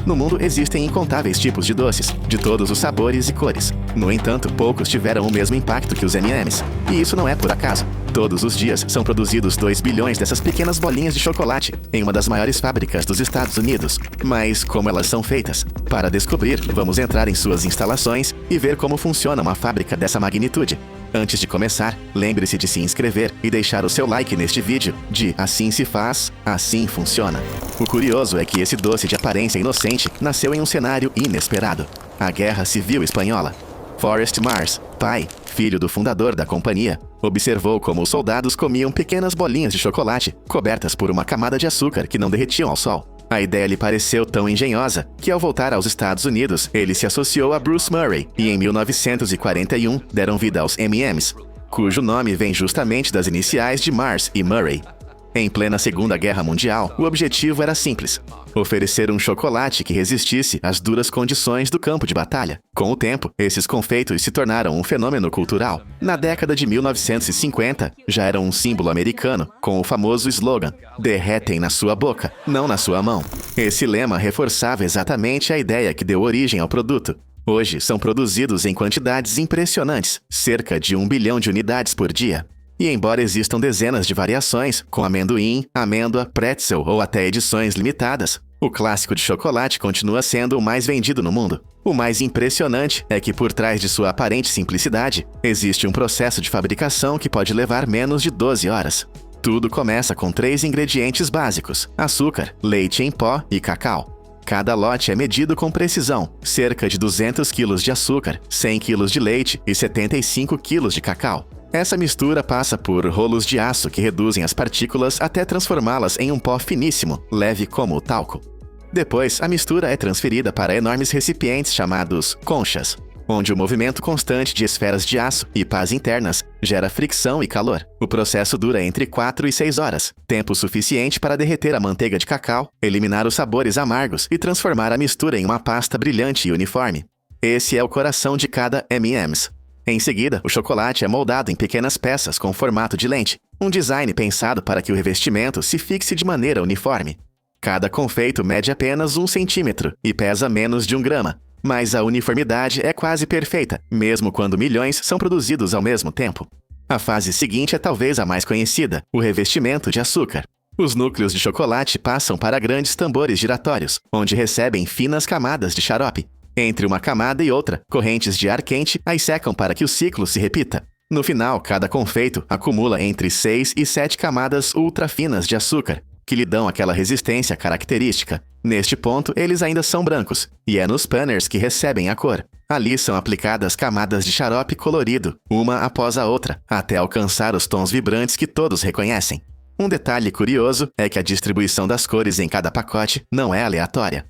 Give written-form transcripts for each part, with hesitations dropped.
No mundo existem incontáveis tipos de doces, de todos os sabores e cores. No entanto, poucos tiveram o mesmo impacto que os M&M's. E isso não é por acaso. Todos os dias são produzidos 2 bilhões dessas pequenas bolinhas de chocolate em uma das maiores fábricas dos Estados Unidos. Mas como elas são feitas? Para descobrir, vamos entrar em suas instalações e ver como funciona uma fábrica dessa magnitude. Antes de começar, lembre-se de se inscrever e deixar o seu like neste vídeo de Assim se faz, assim funciona. O curioso é que esse doce de aparência inocente nasceu em um cenário inesperado: a Guerra Civil Espanhola. Forrest Mars, pai, filho do fundador da companhia, observou como os soldados comiam pequenas bolinhas de chocolate cobertas por uma camada de açúcar que não derretiam ao sol. A ideia lhe pareceu tão engenhosa que, ao voltar aos Estados Unidos, ele se associou a Bruce Murray e, em 1941, deram vida aos M&M's, cujo nome vem justamente das iniciais de Mars e Murray. Em plena Segunda Guerra Mundial, o objetivo era simples: oferecer um chocolate que resistisse às duras condições do campo de batalha. Com o tempo, esses confeitos se tornaram um fenômeno cultural. Na década de 1950, já eram um símbolo americano, com o famoso slogan: "Derretem na sua boca, não na sua mão". Esse lema reforçava exatamente a ideia que deu origem ao produto. Hoje, são produzidos em quantidades impressionantes, cerca de 1 bilhão de unidades por dia. E embora existam dezenas de variações, com amendoim, amêndoa, pretzel ou até edições limitadas, o clássico de chocolate continua sendo o mais vendido no mundo. O mais impressionante é que, por trás de sua aparente simplicidade, existe um processo de fabricação que pode levar menos de 12 horas. Tudo começa com 3 ingredientes básicos: açúcar, leite em pó e cacau. Cada lote é medido com precisão: cerca de 200 kg de açúcar, 100 kg de leite e 75 kg de cacau. Essa mistura passa por rolos de aço que reduzem as partículas até transformá-las em um pó finíssimo, leve como o talco. Depois, a mistura é transferida para enormes recipientes chamados conchas, onde o movimento constante de esferas de aço e pás internas gera fricção e calor. O processo dura entre 4 e 6 horas, tempo suficiente para derreter a manteiga de cacau, eliminar os sabores amargos e transformar a mistura em uma pasta brilhante e uniforme. Esse é o coração de cada M&M's. Em seguida, o chocolate é moldado em pequenas peças com formato de lente, um design pensado para que o revestimento se fixe de maneira uniforme. Cada confeito mede apenas 1 centímetro e pesa menos de 1 grama, mas a uniformidade é quase perfeita, mesmo quando milhões são produzidos ao mesmo tempo. A fase seguinte é talvez a mais conhecida: o revestimento de açúcar. Os núcleos de chocolate passam para grandes tambores giratórios, onde recebem finas camadas de xarope. Entre uma camada e outra, correntes de ar quente as secam para que o ciclo se repita. No final, cada confeito acumula entre 6 e 7 camadas ultra finas de açúcar, que lhe dão aquela resistência característica. Neste ponto, eles ainda são brancos, e é nos panners que recebem a cor. Ali são aplicadas camadas de xarope colorido, uma após a outra, até alcançar os tons vibrantes que todos reconhecem. Um detalhe curioso é que a distribuição das cores em cada pacote não é aleatória.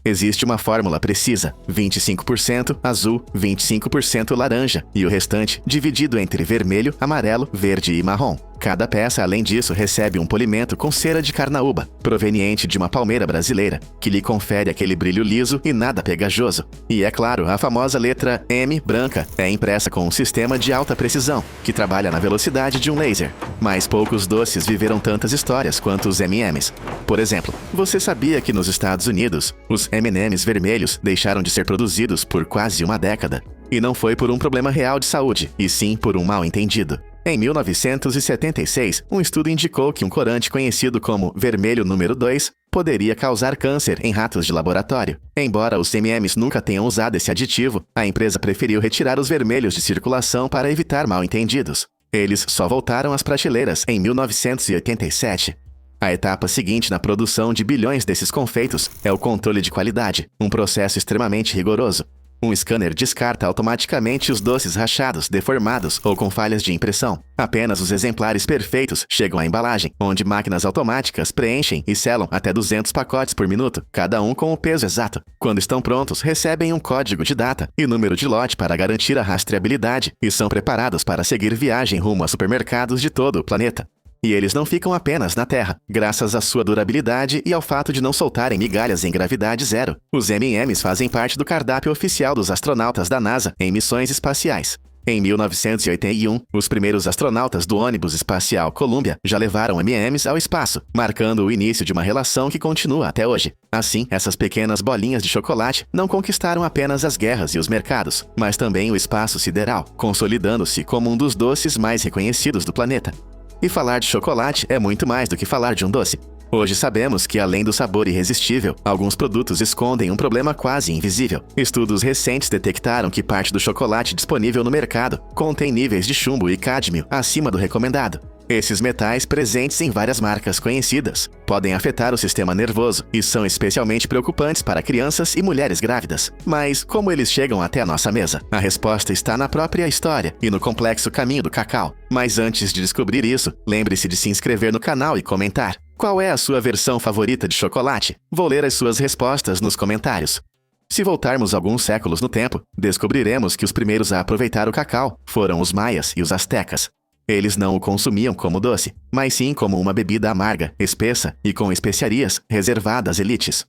Existe uma fórmula precisa: 25% azul, 25% laranja e o restante dividido entre vermelho, amarelo, verde e marrom. Cada peça, além disso, recebe um polimento com cera de carnaúba, proveniente de uma palmeira brasileira, que lhe confere aquele brilho liso e nada pegajoso. E é claro, a famosa letra M branca é impressa com um sistema de alta precisão, que trabalha na velocidade de um laser. Mas poucos doces viveram tantas histórias quanto os M&M's. Por exemplo, você sabia que nos Estados Unidos, os M&M's vermelhos deixaram de ser produzidos por quase uma década? E não foi por um problema real de saúde, e sim por um mal-entendido. Em 1976, um estudo indicou que um corante conhecido como vermelho número 2 poderia causar câncer em ratos de laboratório. Embora os M&M's nunca tenham usado esse aditivo, a empresa preferiu retirar os vermelhos de circulação para evitar mal-entendidos. Eles só voltaram às prateleiras em 1987. A etapa seguinte na produção de bilhões desses confeitos é o controle de qualidade, um processo extremamente rigoroso. Um scanner descarta automaticamente os doces rachados, deformados ou com falhas de impressão. Apenas os exemplares perfeitos chegam à embalagem, onde máquinas automáticas preenchem e selam até 200 pacotes por minuto, cada um com o peso exato. Quando estão prontos, recebem um código de data e número de lote para garantir a rastreabilidade e são preparados para seguir viagem rumo a supermercados de todo o planeta. E eles não ficam apenas na Terra, graças à sua durabilidade e ao fato de não soltarem migalhas em gravidade zero. Os M&M's fazem parte do cardápio oficial dos astronautas da NASA em missões espaciais. Em 1981, os primeiros astronautas do ônibus espacial Columbia já levaram M&M's ao espaço, marcando o início de uma relação que continua até hoje. Assim, essas pequenas bolinhas de chocolate não conquistaram apenas as guerras e os mercados, mas também o espaço sideral, consolidando-se como um dos doces mais reconhecidos do planeta. E falar de chocolate é muito mais do que falar de um doce. Hoje sabemos que, além do sabor irresistível, alguns produtos escondem um problema quase invisível. Estudos recentes detectaram que parte do chocolate disponível no mercado contém níveis de chumbo e cádmio acima do recomendado. Esses metais, presentes em várias marcas conhecidas, podem afetar o sistema nervoso e são especialmente preocupantes para crianças e mulheres grávidas. Mas como eles chegam até a nossa mesa? A resposta está na própria história e no complexo caminho do cacau. Mas antes de descobrir isso, lembre-se de se inscrever no canal e comentar. Qual é a sua versão favorita de chocolate? Vou ler as suas respostas nos comentários. Se voltarmos alguns séculos no tempo, descobriremos que os primeiros a aproveitar o cacau foram os maias e os astecas. Eles não o consumiam como doce, mas sim como uma bebida amarga, espessa e com especiarias reservada às elites.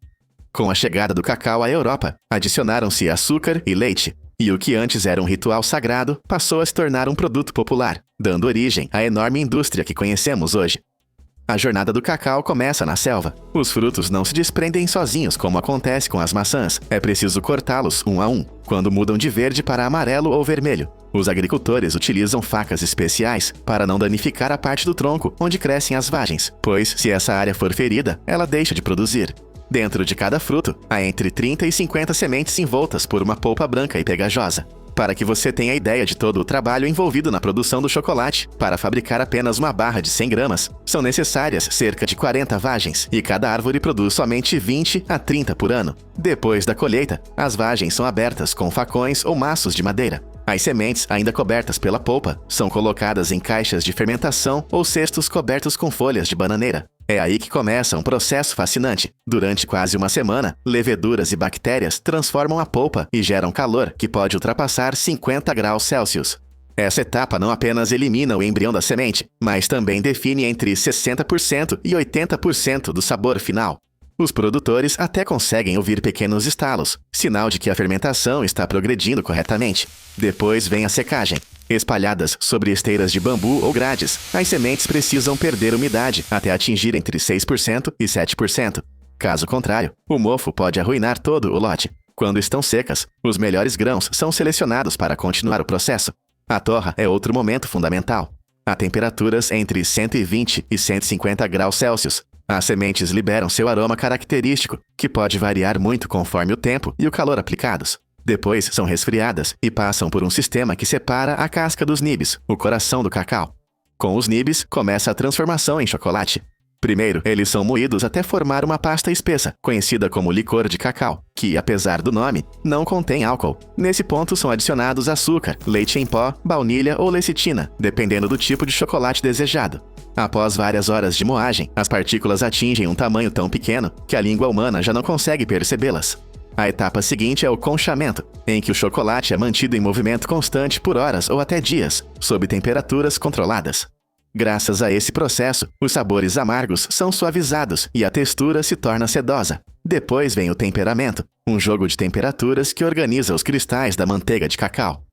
Com a chegada do cacau à Europa, adicionaram-se açúcar e leite, e o que antes era um ritual sagrado passou a se tornar um produto popular, dando origem à enorme indústria que conhecemos hoje. A jornada do cacau começa na selva. Os frutos não se desprendem sozinhos como acontece com as maçãs. É preciso cortá-los um a um, quando mudam de verde para amarelo ou vermelho. Os agricultores utilizam facas especiais para não danificar a parte do tronco onde crescem as vagens, pois, se essa área for ferida, ela deixa de produzir. Dentro de cada fruto, há entre 30 e 50 sementes envoltas por uma polpa branca e pegajosa. Para que você tenha ideia de todo o trabalho envolvido na produção do chocolate, para fabricar apenas uma barra de 100 gramas, são necessárias cerca de 40 vagens, e cada árvore produz somente 20 a 30 por ano. Depois da colheita, as vagens são abertas com facões ou maços de madeira. As sementes, ainda cobertas pela polpa, são colocadas em caixas de fermentação ou cestos cobertos com folhas de bananeira. É aí que começa um processo fascinante. Durante quase uma semana, leveduras e bactérias transformam a polpa e geram calor que pode ultrapassar 50 graus Celsius. Essa etapa não apenas elimina o embrião da semente, mas também define entre 60% e 80% do sabor final. Os produtores até conseguem ouvir pequenos estalos, sinal de que a fermentação está progredindo corretamente. Depois vem a secagem. Espalhadas sobre esteiras de bambu ou grades, as sementes precisam perder umidade até atingir entre 6% e 7%. Caso contrário, o mofo pode arruinar todo o lote. Quando estão secas, os melhores grãos são selecionados para continuar o processo. A torra é outro momento fundamental. A temperaturas entre 120 e 150 graus Celsius. As sementes liberam seu aroma característico, que pode variar muito conforme o tempo e o calor aplicados. Depois são resfriadas e passam por um sistema que separa a casca dos nibs, o coração do cacau. Com os nibs, começa a transformação em chocolate. Primeiro, eles são moídos até formar uma pasta espessa, conhecida como licor de cacau, que, apesar do nome, não contém álcool. Nesse ponto são adicionados açúcar, leite em pó, baunilha ou lecitina, dependendo do tipo de chocolate desejado. Após várias horas de moagem, as partículas atingem um tamanho tão pequeno que a língua humana já não consegue percebê-las. A etapa seguinte é o conchamento, em que o chocolate é mantido em movimento constante por horas ou até dias, sob temperaturas controladas. Graças a esse processo, os sabores amargos são suavizados e a textura se torna sedosa. Depois vem o temperamento, um jogo de temperaturas que organiza os cristais da manteiga de cacau.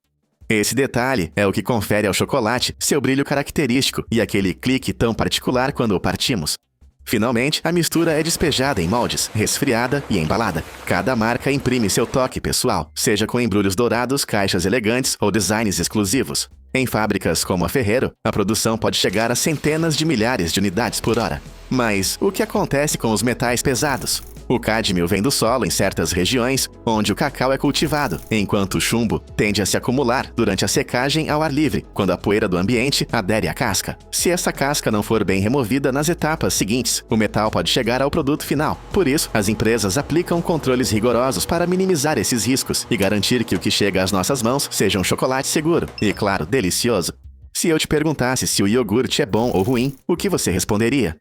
Esse detalhe é o que confere ao chocolate seu brilho característico e aquele clique tão particular quando o partimos. Finalmente, a mistura é despejada em moldes, resfriada e embalada. Cada marca imprime seu toque pessoal, seja com embrulhos dourados, caixas elegantes ou designs exclusivos. Em fábricas como a Ferrero, a produção pode chegar a centenas de milhares de unidades por hora. Mas o que acontece com os metais pesados? O cádmio vem do solo em certas regiões onde o cacau é cultivado, enquanto o chumbo tende a se acumular durante a secagem ao ar livre, quando a poeira do ambiente adere à casca. Se essa casca não for bem removida nas etapas seguintes, o metal pode chegar ao produto final. Por isso, as empresas aplicam controles rigorosos para minimizar esses riscos e garantir que o que chega às nossas mãos seja um chocolate seguro e, claro, delicioso. Se eu te perguntasse se o iogurte é bom ou ruim, o que você responderia?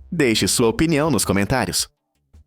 Deixe sua opinião nos comentários.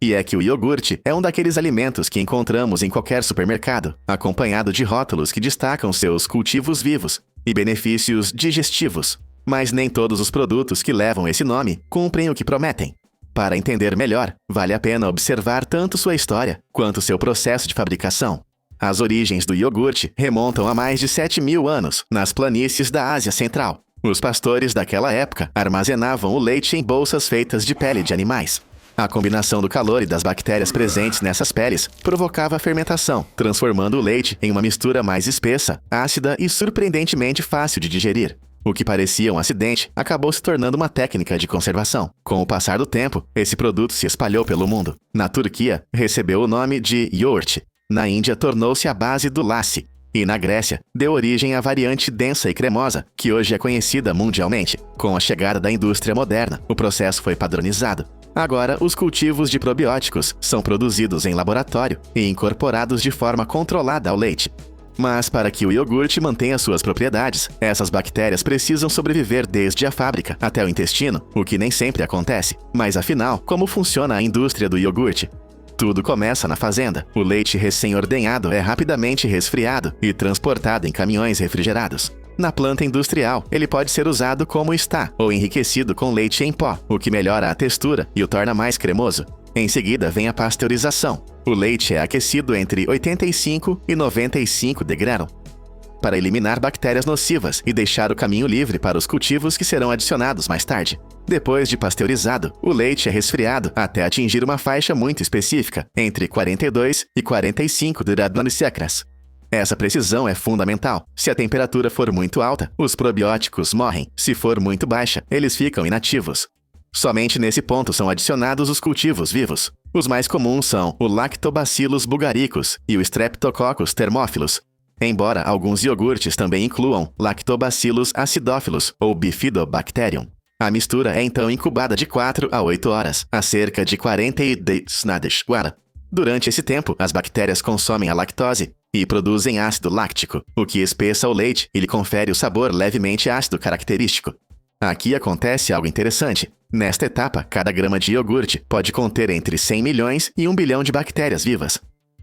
E é que o iogurte é um daqueles alimentos que encontramos em qualquer supermercado, acompanhado de rótulos que destacam seus cultivos vivos e benefícios digestivos. Mas nem todos os produtos que levam esse nome cumprem o que prometem. Para entender melhor, vale a pena observar tanto sua história quanto seu processo de fabricação. As origens do iogurte remontam a mais de 7.000 anos, nas planícies da Ásia Central. Os pastores daquela época armazenavam o leite em bolsas feitas de pele de animais. A combinação do calor e das bactérias presentes nessas peles provocava a fermentação, transformando o leite em uma mistura mais espessa, ácida e surpreendentemente fácil de digerir. O que parecia um acidente acabou se tornando uma técnica de conservação. Com o passar do tempo, esse produto se espalhou pelo mundo. Na Turquia, recebeu o nome de yoğurt. Na Índia, tornou-se a base do lassi. E na Grécia, deu origem à variante densa e cremosa, que hoje é conhecida mundialmente. Com a chegada da indústria moderna, o processo foi padronizado. Agora, os cultivos de probióticos são produzidos em laboratório e incorporados de forma controlada ao leite. Mas para que o iogurte mantenha suas propriedades, essas bactérias precisam sobreviver desde a fábrica até o intestino, o que nem sempre acontece. Mas afinal, como funciona a indústria do iogurte? Tudo começa na fazenda. O leite recém-ordenhado é rapidamente resfriado e transportado em caminhões refrigerados. Na planta industrial, ele pode ser usado como está, ou enriquecido com leite em pó, o que melhora a textura e o torna mais cremoso. Em seguida vem a pasteurização. O leite é aquecido entre 85 e 95 degraus para eliminar bactérias nocivas e deixar o caminho livre para os cultivos que serão adicionados mais tarde. Depois de pasteurizado, o leite é resfriado até atingir uma faixa muito específica, entre 42 e 45 graus Celsius. Essa precisão é fundamental. Se a temperatura for muito alta, os probióticos morrem. Se for muito baixa, eles ficam inativos. Somente nesse ponto são adicionados os cultivos vivos. Os mais comuns são o Lactobacillus bulgaricus e o Streptococcus thermophilus, embora alguns iogurtes também incluam Lactobacillus acidophilus ou Bifidobacterium. A mistura é então incubada de 4 a 8 horas, a cerca de 42 graus. Durante esse tempo, as bactérias consomem a lactose e produzem ácido láctico, o que espessa o leite e lhe confere o sabor levemente ácido característico. Aqui acontece algo interessante. Nesta etapa, cada grama de iogurte pode conter entre 100 milhões e 1 bilhão de bactérias vivas.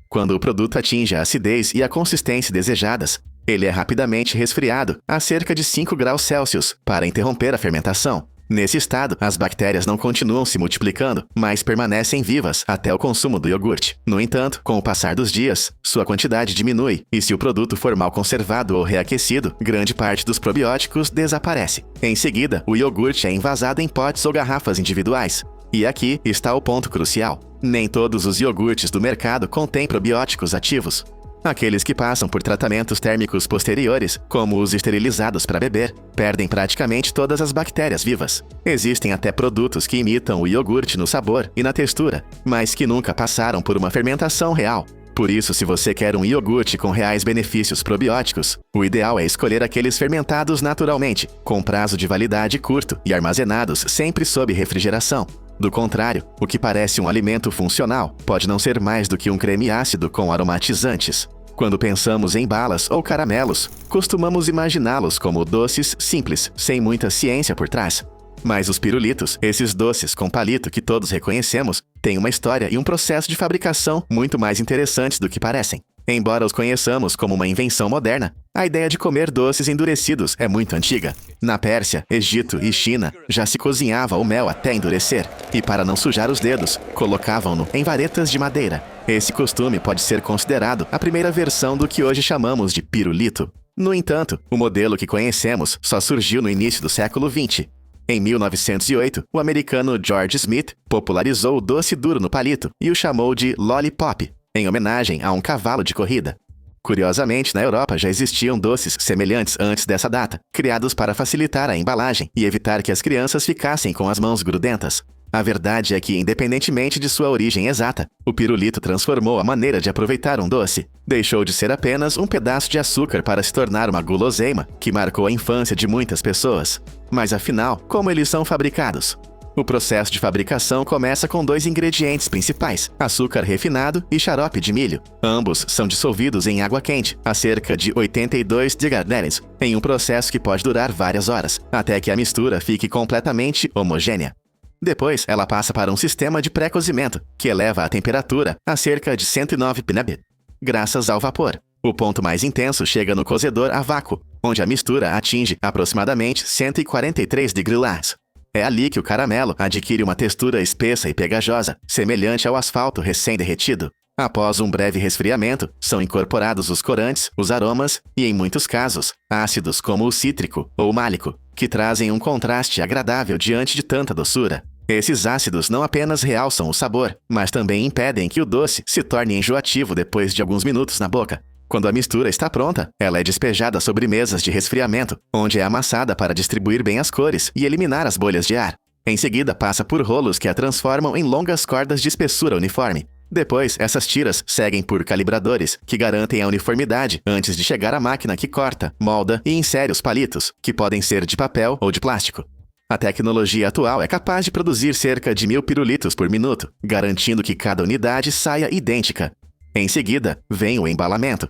Quando o produto atinge a acidez e a consistência desejadas, ele é rapidamente resfriado a cerca de 5 graus Celsius para interromper a fermentação. Nesse estado, as bactérias não continuam se multiplicando, mas permanecem vivas até o consumo do iogurte. No entanto, com o passar dos dias, sua quantidade diminui, e se o produto for mal conservado ou reaquecido, grande parte dos probióticos desaparece. Em seguida, o iogurte é envasado em potes ou garrafas individuais. E aqui está o ponto crucial. Nem todos os iogurtes do mercado contêm probióticos ativos. Aqueles que passam por tratamentos térmicos posteriores, como os esterilizados para beber, perdem praticamente todas as bactérias vivas. Existem até produtos que imitam o iogurte no sabor e na textura, mas que nunca passaram por uma fermentação real. Por isso, se você quer um iogurte com reais benefícios probióticos, o ideal é escolher aqueles fermentados naturalmente, com prazo de validade curto e armazenados sempre sob refrigeração. Do contrário, o que parece um alimento funcional pode não ser mais do que um creme ácido com aromatizantes. Quando pensamos em balas ou caramelos, costumamos imaginá-los como doces simples, sem muita ciência por trás. Mas os pirulitos, esses doces com palito que todos reconhecemos, têm uma história e um processo de fabricação muito mais interessantes do que parecem. Embora os conheçamos como uma invenção moderna, a ideia de comer doces endurecidos é muito antiga. Na Pérsia, Egito e China, já se cozinhava o mel até endurecer, e para não sujar os dedos, colocavam-no em varetas de madeira. Esse costume pode ser considerado a primeira versão do que hoje chamamos de pirulito. No entanto, o modelo que conhecemos só surgiu no início do século XX. Em 1908, o americano George Smith popularizou o doce duro no palito e o chamou de lollipop, em homenagem a um cavalo de corrida. Curiosamente, na Europa já existiam doces semelhantes antes dessa data, criados para facilitar a embalagem e evitar que as crianças ficassem com as mãos grudentas. A verdade é que, independentemente de sua origem exata, o pirulito transformou a maneira de aproveitar um doce. Deixou de ser apenas um pedaço de açúcar para se tornar uma guloseima que marcou a infância de muitas pessoas. Mas afinal, como eles são fabricados? O processo de fabricação começa com 2 ingredientes principais, açúcar refinado e xarope de milho. Ambos são dissolvidos em água quente, a cerca de 82 degreus, em um processo que pode durar várias horas, até que a mistura fique completamente homogênea. Depois, ela passa para um sistema de pré-cozimento, que eleva a temperatura a cerca de 109 pnab, graças ao vapor. O ponto mais intenso chega no cozedor a vácuo, onde a mistura atinge aproximadamente 143 degreus. É ali que o caramelo adquire uma textura espessa e pegajosa, semelhante ao asfalto recém-derretido. Após um breve resfriamento, são incorporados os corantes, os aromas e, em muitos casos, ácidos como o cítrico ou o málico, que trazem um contraste agradável diante de tanta doçura. Esses ácidos não apenas realçam o sabor, mas também impedem que o doce se torne enjoativo depois de alguns minutos na boca. Quando a mistura está pronta, ela é despejada sobre mesas de resfriamento, onde é amassada para distribuir bem as cores e eliminar as bolhas de ar. Em seguida, passa por rolos que a transformam em longas cordas de espessura uniforme. Depois, essas tiras seguem por calibradores, que garantem a uniformidade antes de chegar à máquina que corta, molda e insere os palitos, que podem ser de papel ou de plástico. A tecnologia atual é capaz de produzir cerca de 1000 pirulitos por minuto, garantindo que cada unidade saia idêntica. Em seguida, vem o embalamento.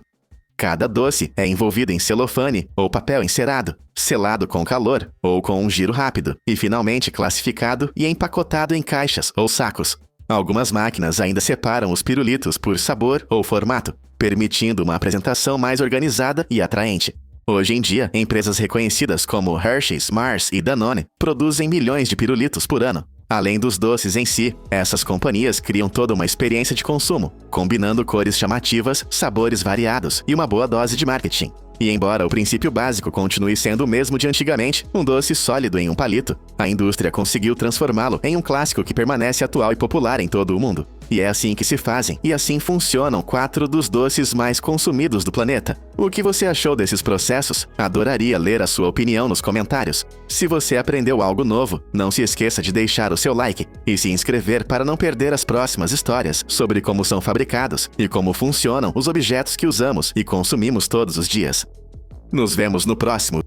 Cada doce é envolvido em celofane ou papel encerado, selado com calor ou com um giro rápido, e finalmente classificado e empacotado em caixas ou sacos. Algumas máquinas ainda separam os pirulitos por sabor ou formato, permitindo uma apresentação mais organizada e atraente. Hoje em dia, empresas reconhecidas como Hershey's, Mars e Danone produzem milhões de pirulitos por ano. Além dos doces em si, essas companhias criam toda uma experiência de consumo, combinando cores chamativas, sabores variados e uma boa dose de marketing. E embora o princípio básico continue sendo o mesmo de antigamente, um doce sólido em um palito, a indústria conseguiu transformá-lo em um clássico que permanece atual e popular em todo o mundo. E é assim que se fazem e assim funcionam 4 dos doces mais consumidos do planeta. O que você achou desses processos? Adoraria ler a sua opinião nos comentários. Se você aprendeu algo novo, não se esqueça de deixar o seu like e se inscrever para não perder as próximas histórias sobre como são fabricados e como funcionam os objetos que usamos e consumimos todos os dias. Nos vemos no próximo.